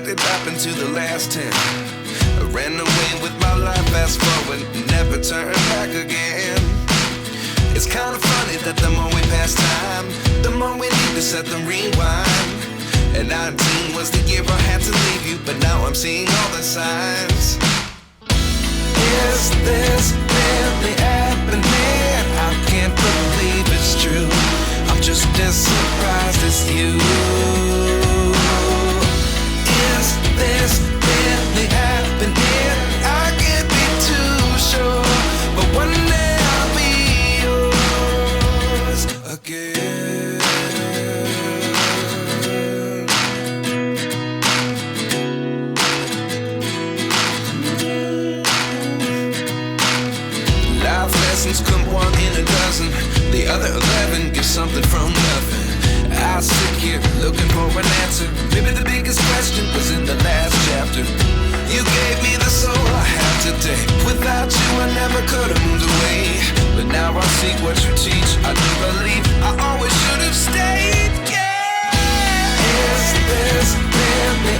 what did happen to the last 10? I ran away with my life, fast forward, never turn back again. It's kind of funny that the more we pass time, the more we need to set the rewind. And 19 was the year I had to leave you, but now I'm seeing all the signs. Is this really happening? I can't believe it's true. I'm just as surprised as you. Is this really happening? I can't be too sure, but one day I'll be yours again. Life lessons come one in a dozen. The other 11 give something from nothing. I sit here looking for an answer. Maybe the biggest question was in the last chapter. You gave me the soul I have today. Without you I never could have moved away. But now I see what you teach. I do believe I always should have stayed. Yeah. Is this really